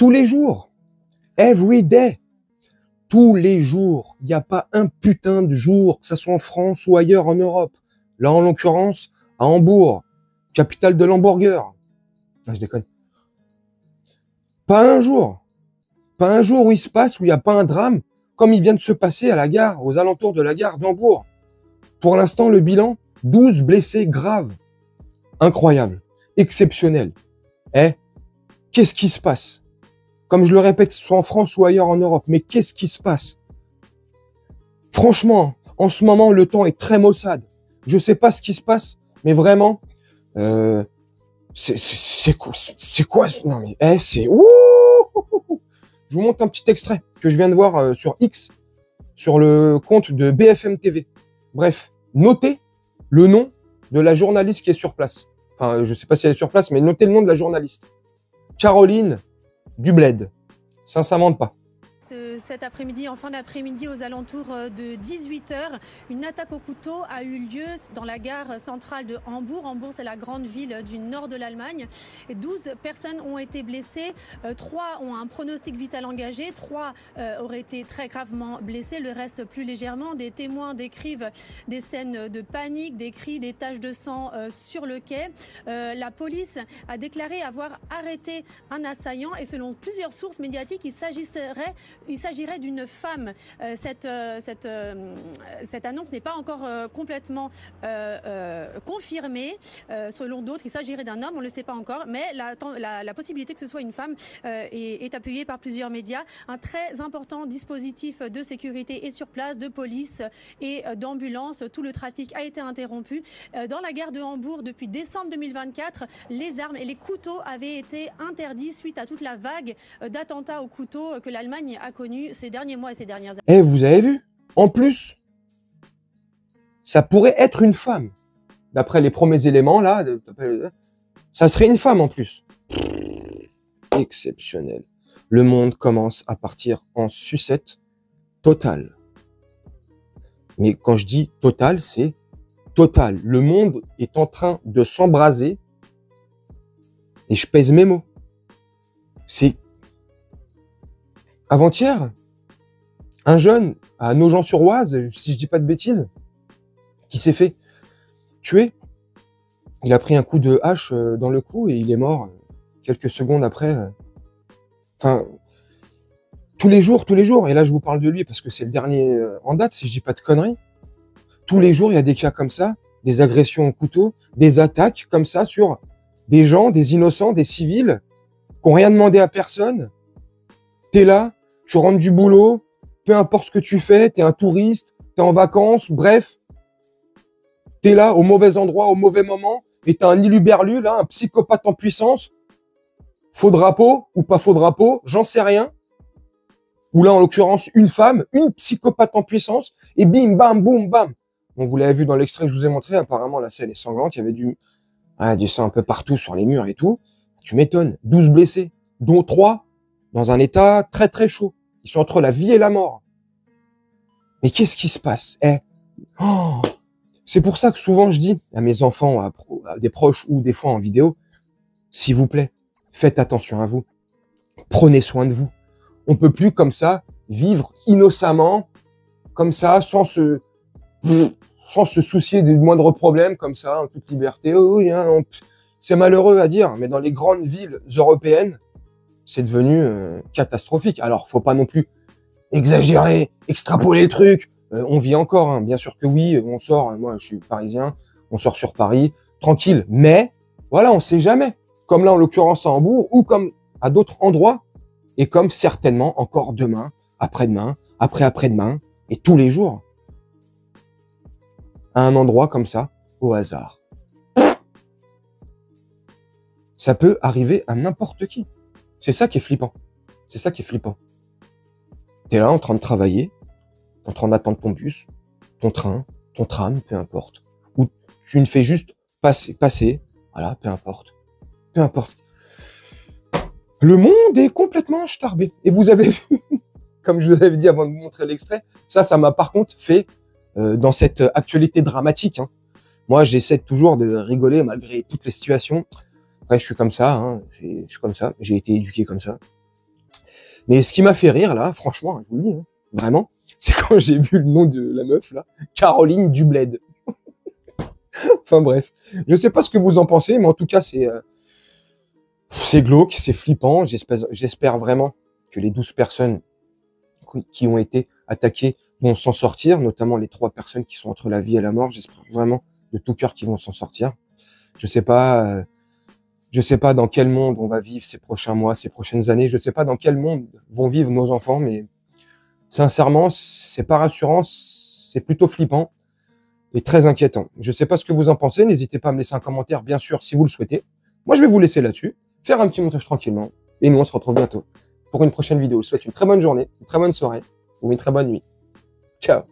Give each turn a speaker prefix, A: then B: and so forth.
A: Tous les jours. Every day. Tous les jours. Il n'y a pas un putain de jour, que ce soit en France ou ailleurs en Europe. Là, en l'occurrence, à Hambourg, capitale de l'hamburger. Ah, je déconne. Pas un jour. Pas un jour où il se passe, où il n'y a pas un drame, comme il vient de se passer à la gare, aux alentours de la gare d'Hambourg. Pour l'instant, le bilan, 12 blessés graves. Incroyable. Exceptionnel. Qu'est-ce qui se passe? Comme je le répète, soit en France ou ailleurs en Europe, mais qu'est-ce qui se passe? Franchement, en ce moment, le temps est très maussade. Je sais pas ce qui se passe, mais vraiment, c'est quoi? Non mais, c'est ouh. Je vous montre un petit extrait que je viens de voir sur X, sur le compte de BFM TV. Bref, notez le nom de la journaliste qui est sur place. Enfin, je sais pas si elle est sur place, mais notez le nom de la journaliste. Caroline Dubled. Ça s'invente pas.
B: Cet après-midi, en fin d'après-midi, aux alentours de 18 h, une attaque au couteau a eu lieu dans la gare centrale de Hambourg. Hambourg, c'est la grande ville du nord de l'Allemagne. 12 personnes ont été blessées. 3 ont un pronostic vital engagé. 3 auraient été très gravement blessés. Le reste plus légèrement. Des témoins décrivent des scènes de panique, des cris, des taches de sang sur le quai. La police a déclaré avoir arrêté un assaillant et selon plusieurs sources médiatiques, il s'agirait d'une femme. Cette annonce n'est pas encore complètement confirmée. Selon d'autres, il s'agirait d'un homme, on ne le sait pas encore, mais la possibilité que ce soit une femme est appuyée par plusieurs médias. Un très important dispositif de sécurité est sur place, de police et d'ambulance. Tout le trafic a été interrompu. Dans la gare de Hambourg, depuis décembre 2024, les armes et les couteaux avaient été interdits suite à toute la vague d'attentats au couteau que l'Allemagne a connu ces derniers mois et ces dernières années.
A: Vous avez vu? En plus, ça pourrait être une femme. D'après les premiers éléments, là, ça serait une femme en plus. Exceptionnel. Le monde commence à partir en sucette totale. Mais quand je dis totale, c'est total. Le monde est en train de s'embraser. Et je pèse mes mots. C'est avant-hier, un jeune à Nogent-sur-Oise, si je dis pas de bêtises, qui s'est fait tuer. Il a pris un coup de hache dans le cou et il est mort quelques secondes après. Enfin, tous les jours. Et là, je vous parle de lui parce que c'est le dernier en date, si je dis pas de conneries. Tous les jours, il y a des cas comme ça, des agressions au couteau, des attaques comme ça sur des gens, des innocents, des civils qui n'ont rien demandé à personne. T'es là, tu rentres du boulot, peu importe ce que tu fais, t'es un touriste, t'es en vacances, bref. T'es là au mauvais endroit, au mauvais moment, et t'as un iluberlu, là, un psychopathe en puissance. Faux drapeau ou pas faux drapeau, j'en sais rien. Ou là, en l'occurrence, une femme, une psychopathe en puissance, et bim, bam, boum, bam. Bon, vous l'avez vu dans l'extrait que je vous ai montré, apparemment, la scène est sanglante, il y avait du sang un peu partout sur les murs et tout. Tu m'étonnes, 12 blessés, dont 3 dans un état très très chaud. Ils sont entre la vie et la mort. Mais qu'est-ce qui se passe? C'est pour ça que souvent je dis à mes enfants, à des proches ou des fois en vidéo, s'il vous plaît, faites attention à vous. Prenez soin de vous. On peut plus comme ça vivre innocemment, comme ça, sans se soucier des moindres problèmes, comme ça, en toute liberté. C'est malheureux à dire, mais dans les grandes villes européennes, c'est devenu catastrophique. Alors, faut pas non plus exagérer, extrapoler le truc. On vit encore, hein. Bien sûr que oui, on sort, moi je suis parisien, on sort sur Paris, tranquille. Mais, voilà, on sait jamais. Comme là, en l'occurrence à Hambourg, ou comme à d'autres endroits, et comme certainement encore demain, après-demain, après-après-demain, et tous les jours. À un endroit comme ça, au hasard. Ça peut arriver à n'importe qui. C'est ça qui est flippant. C'est ça qui est flippant. T'es là en train de travailler, en train d'attendre ton bus, ton train, ton tram, peu importe. Ou tu ne fais juste passer, voilà, peu importe. Peu importe. Le monde est complètement starbé. Et vous avez vu, comme je vous avais dit avant de vous montrer l'extrait, ça m'a par contre fait, dans cette actualité dramatique, hein. Moi, j'essaie toujours de rigoler malgré toutes les situations. Après, je suis comme ça, hein, je suis comme ça. J'ai été éduqué comme ça. Mais ce qui m'a fait rire, là, franchement, je vous le dis, hein, vraiment, c'est quand j'ai vu le nom de la meuf, là, Caroline Dubled. Enfin bref, je sais pas ce que vous en pensez, mais en tout cas, c'est glauque, c'est flippant. J'espère vraiment que les 12 personnes qui ont été attaquées vont s'en sortir, notamment les 3 personnes qui sont entre la vie et la mort. J'espère vraiment de tout cœur qu'ils vont s'en sortir. Je sais pas dans quel monde on va vivre ces prochains mois, ces prochaines années. Je sais pas dans quel monde vont vivre nos enfants, mais sincèrement, c'est pas rassurant, c'est plutôt flippant et très inquiétant. Je sais pas ce que vous en pensez. N'hésitez pas à me laisser un commentaire, bien sûr, si vous le souhaitez. Moi, je vais vous laisser là-dessus, faire un petit montage tranquillement, et nous, on se retrouve bientôt pour une prochaine vidéo. Je vous souhaite une très bonne journée, une très bonne soirée ou une très bonne nuit. Ciao.